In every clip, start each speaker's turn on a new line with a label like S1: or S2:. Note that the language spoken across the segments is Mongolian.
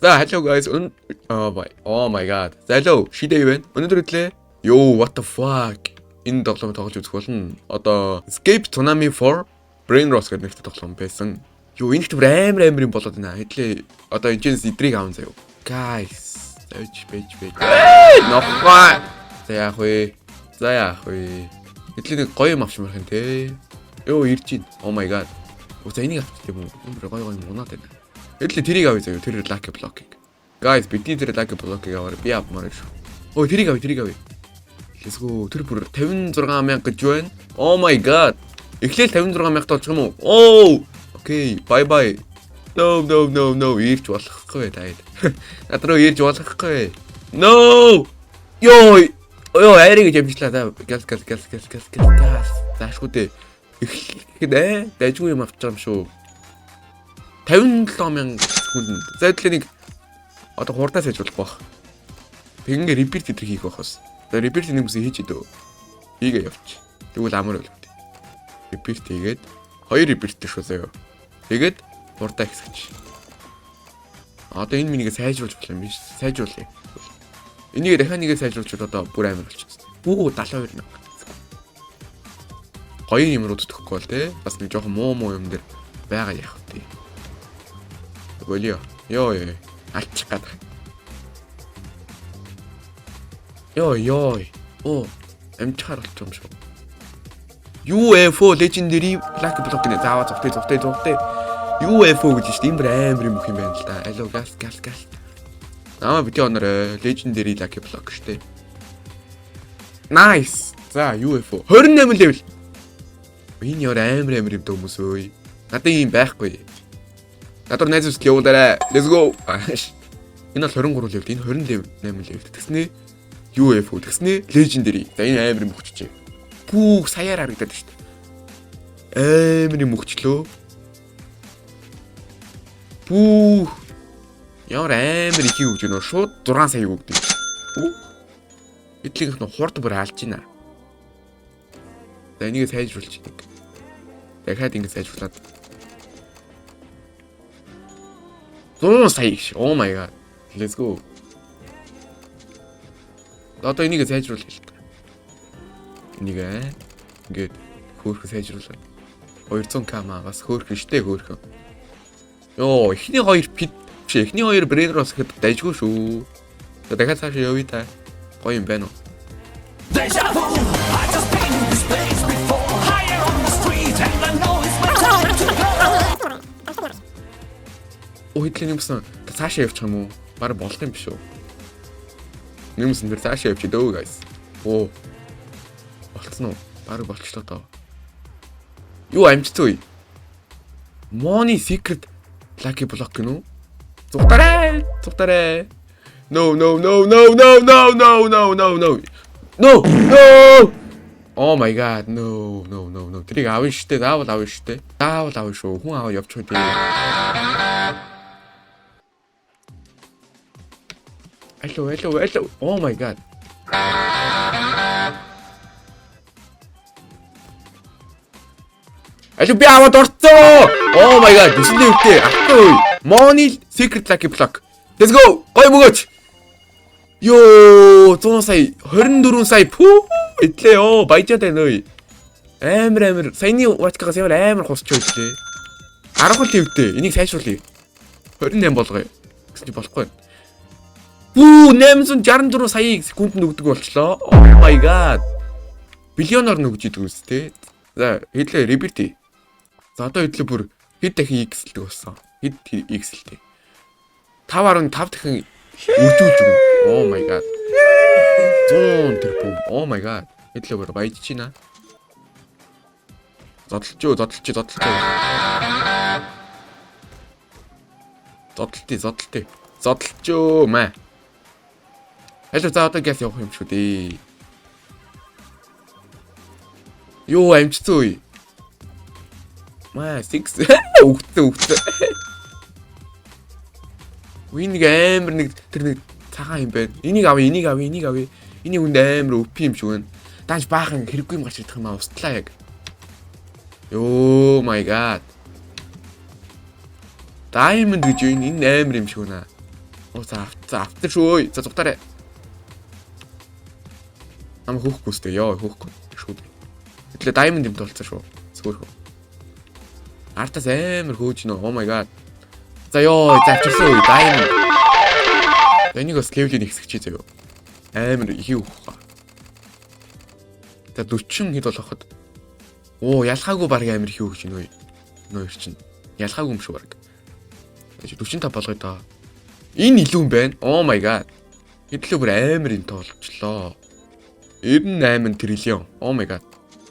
S1: За hello guys. Oh my god. За hello. Шидэ юу вэ? Өнөөдөр хэлээ. Yo what the fuck. Энэ тоглоом тоглож үзэх болно. Одоо Escape Tsunami 4 Brain Rot гэдэг нэртэй тоглоом байсан. Yo энэ их амар юм болоод байна. Хэдлээ. Одоо энэ эдрийг аавн заяа. Guys. Бэж. Нохоо. За яах вэ? Хэдлээ нэг гоё юм авчмаар хэн те. Yo ирж ийн. Oh my god. За энийг авчих юм уу? Энэ гоё мунаад байна. Хэдлээ тэрийг авъя заяа. Тэр lucky block. Guys бидний тэр lucky block-ыг аваар би авмаар шүү. Ой тэрийг авъя. Let's go. Тэр бүр 56000 гэж байна. Oh my god. Эхлээл 56000 толчих юм уу? Oh. Okay, bye. No. Ирж болохгүй таад. Над руу ирж болохгүй. No. Йой, ариг гэж амжилтлаа. Газ. Заашгүй дээ. Эхлэхэд дайжгүй юм авчих юм шүү. 57000 хүнд. За тэглээ нэг одоо хурдаас хийж болох байх. Тэгингээ repeat гэдэг хийх байхаас. За repeat нэг бүсийг хийж идөө. Хийгээ явчих. Тэгвэл амар бол. Repeat хийгээд 2 repeat шүү заяа. Тэгээд хурдаа ихсэж. Одоо энэ минийгээ сайжруулж болох юм биш. Сайжруулъя. Энийг дахиад нэгээ сайжруулчихвал одоо бүр амар болчихсон. 72 мянга. Гоё юмрууд төгөхгүй бол те. Бас нэг жоохон муу юм дээр байгаа яах вэ? Болио. Йоо. Алчих гад. Йоо. Оо, амчаар болчих юм шүү. UFO Legendary Black Block нэ заавал зүгтээ. UFO гэж шүү дээ. Энэ амар юм юм байна л да. Алло гал. Аа видео оноор Legendary Black Block шүү дээ. Nice. За UFO 28 level. Энэ яар амар юм хүмүүс өөй. Надад юм байхгүй. Надад найз үсэл явуулаарай. Let's go. Энэ бол 23 level. Энэ 28 level. Тэгснэ UFO тэгснэ Legendary. За энэ амар юм өгчжээ. Пүүх саяар харагдаад шүү дээ. Амар юм өгчлөө. Пүүх. Ямар амар их өгч өнөө шууд 6 сая өгдөг. Эдлийнх нь хурд бүр алж байна. За энийг сайжруулж нэг. Дахиад ингэ сайжруулад. 100 сая гэж. Oh my god. Let's go. Одоо энийг сайжруул хэлдэг. Энийг ингээд хөөрхөн сайжруулаад 200k бас хөөрхөн штэ хөөрхөн. Йоо, эхний 2 пит биш. Эхний 2 Brain Rot гэхэд дайжгүй шүү. За дахиад цаашаа явъя та. Гоё юм байна уу? Оо хэдлийн юмсан цаашаа явчих юм уу? Бараг болох юм биш үү? Нэмсэн дээр цаашаа явчих дөө guys. Оо. Болцсон уу? Бараг болчлоо доо. Юу амжицгүй? Money Secret Lucky Block гэнэ үү? Зүгтарай. No. Oh my god. No. Тэрийг авна штэ. Заавал авна штэ. Заавал авна шүү. Хүн аваа явчих үү. Алло. Oh my god. Алло би аваад орцоо. Oh my god. Дисний үгтэй. Ахгүй. Money Secret Lucky Block. Let's go. Гой мөгөөч. Йоо, 100 сая, 24 сая. Пүү. Итлээ ёо, баяжаад байна ой. Амар. Саяны ватгаас амар хусч байдлээ. 10 левтэй. Энийг сайжруулъя. 28 болгоё. Гэсэн чи болохгүй. Пүү, 864 сая секундэд өгдөг болчлоо. Oh my god. Биллионоор нөгж идэг үстэй. За, хэдлээ repeat. За одоо хэдлээ бүр хэд дахин x-лдэг болсон. Хэд x-лтэй. 5.5 дахин өрдүүлж өгнө. Oh my god. 100 тэрбум. Oh my god. Хэдлээ бүр баяж чина. Зодтолчоо. Зодтолчоо маа. Аль за одоо газ явах юм шүү дээ. Юу амжицсан үе. Маа 6 өгцөө. Энийг амар нэг тэр нэг цагаан юм байна. Энийг авъя. Энийг үнд амар өп юм шиг байна. Дааж баахан хэрэггүй юм гарч идэх юм аа устлаа яг. Oh my god. Diamond гэж энэ амар юм шиг байна. Оо за автар шүү. За зугтаарай. Ам хөөхгүй сте ёо хөөхгүй шүү. Итлээ diamond юм толцсон шүү. Зөвхөн. Артас амар хөөж нөө. Oh my god. За ёо завчирсан үе diamond. Энийг бас левлийн ихсгэж заяа. Амар их юу хаа. За 40 хэд болоход. Оо ялхаагүй баг амар их юу гэж нөө. Нөө чинь. Ялхаагүй юм шүү баг. 45 болгоё доо. Энэ илүү юм байна. Oh my god. Хэдлээ бүр амар юм тоолчлоо. 98 триллион. Oh my god.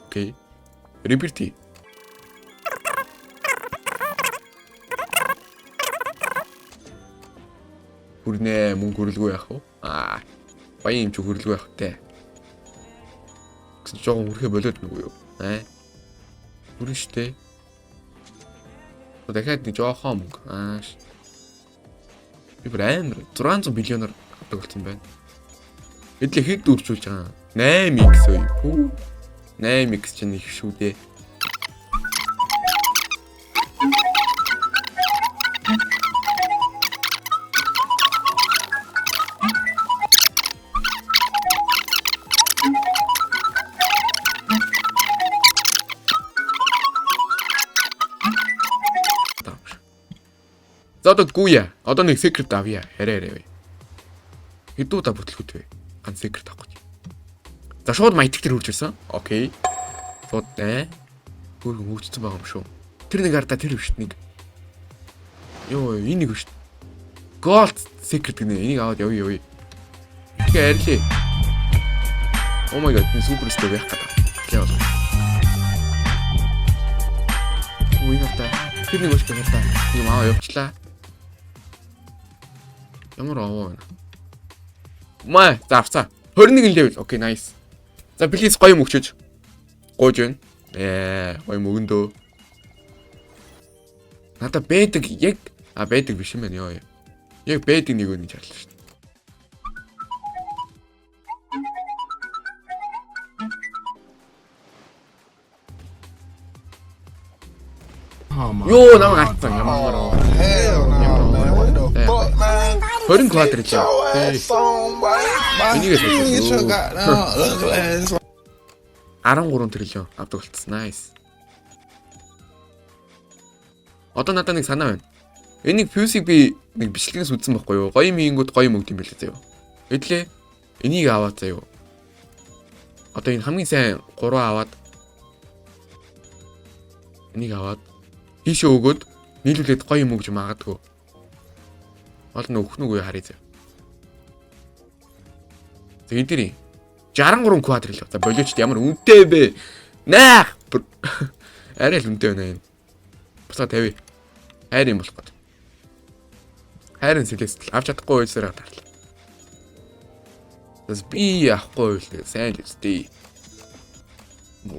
S1: Окей. Repeat. Хүрнэ мөнгө хөрөлгүй яах вэ? Баян юм чи хөрөлгүй яах вэ? Гэсэн жоохон хүрхэ болоод нүгөө юу? Хүрэн штэ. Дахиад нэг жоохон мөнгө. Би бүр амар 600 биллионоор авдаг болсон байна. Эдлээ хэд үржүүлж байгаа? 8x ой. Пүү. 8x чинь их шүү дээ. За одоо гүйе. Одоо нэг secret авъя. Хараа. Хэдүү та бүтлгүүд вэ? Ганц secret авах гэж. За шууд маятик төр үрж ирсэн. Окей. Шууд хөргөн хөгжсөн байгаа юм шүү. Тэр нэг ардаа тэр бишт нэг. Йоо, энэ нэг бишт. Gold secret гэнэ. Энийг аваад явъя. Тэгээ арилээ. Oh my god, энэ супер стор яах гэдэг. Тэгээ болоо. Үгүй нэртэ. Тэр нэг бишт гэнэ. Ийм явчлаа. Ямар аваа вэ? Маа, завцаа. 21 level. Окей, nice. За please гоё юм өгчөөж. Гойж байна. Гоё мөгөндөө. Надаа бэдэг яг бэдэг биш юм байна ёо. Яг бэдэг нэг өний чарлаа шүү. Ёо намайг гацсан ямар. 20 квадрат яа. Энийг хэлсэн. 13 триллион авдаг болцсон. Nice. Одоо надад нэг санаа байна. Энийг фьюсиг би нэг бичлэгээс үзсэн байхгүй юу? Гоё мингүүд гоё мөгд юм билээ заяа. Эдлээ энийг аваад заяа. Одоо энэ хамгийн сайн 3 аваад энийг аваад тийшээ өгөөд нийлүүлээд гоё юм өгж магадгүй. Олон өгөх нүгөө харъя заяа. За эдгэрийн 63 квадрил. За болооч ямар үнэтэй бэ? Наах. Арай л үнэтэй байна энэ. Бусаа 50. Хайр юм болох гээд. Хайрын сэлэстэл авч чадахгүй байсараа тарлаа. Тэс би авахгүй байл сайн л үстэй.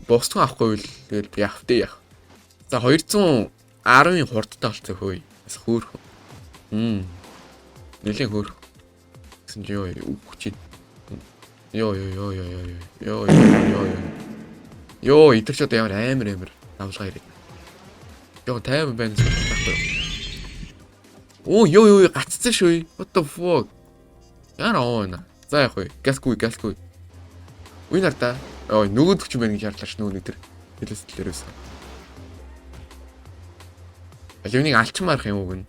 S1: Босдгоо авахгүй байл тэгэл би автээ яах. За 210-ийн хурдтай болцоо хөөе. Бас хөөх. Нэлээд хөөх. Гэсэн чи ёо үхэж. Ёо идэгч одоо ямар амар давлгаа ирээд. Ёо тайван байна байхгүй. Оо ёо гацсан шүү. What the fuck? Яна оона. За яах вэ? Гаскгүй. Үе нарта. Ой нөгөөдөгч юм байна гэж ярлаач нөгөө нэг тэр хэлэстлээрээс. Аливыг алчмаарх юм уу гэн.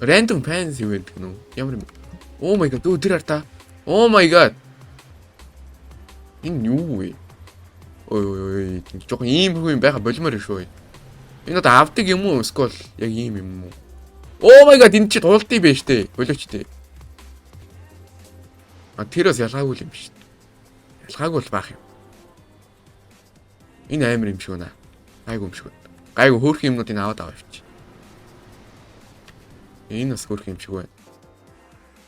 S1: Random fans юу гэдэг нь ямар юм. Oh my god, тэр артаа. Oh my god. Энэ юу вэ? Ой, жоохон ийм хүн байха болмоор шүү. Энэ одоо авдаг юм уу? Скол яг ийм юм уу? Oh my god, энэ чи тултыг байж тээ. Болооч тээ. Тэрээс ялгаагүй юм биш. Ялгаагүй бол баах юм. Энэ амар юм шиг байна. Гайгүй юм шиг байна. Гайгүй хөөрх юмнуудыг аваад аваач. Энэ бас хөөрх юм шиг байна.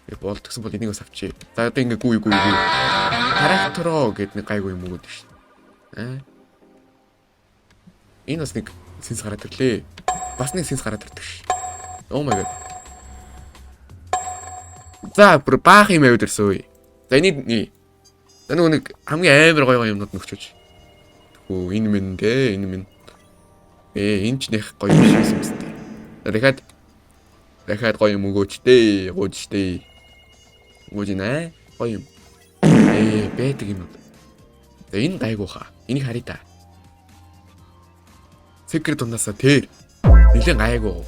S1: Болдгсон бол энийг бас авчи. За одоо ингээ гүй. Характero гэдэг нэг гайгүй юм өгөөд шүү. Энэ бас нэг сэнс гараад ирлээ. Бас нэг сэнс гараад ирдэг ш. Oh my god. За бүр баах юм аваад ирсэн үе. За энийг нэг хамгийн амар гоё юмнууд нөхчөөч. Тэгвэл энэ минь дээ, энэ минь. Энэ ч нэх гоё биш юм зү. Дахиад Дахиад гоё юм өгөөчтэй. Гуйжтэй. Гуйж нэ. Гоё юм. Байдаг юм. Энэ гайгүй хаа. Энийг харъя та. Секрет дунаасаа тэр. Нилэн гайгүй.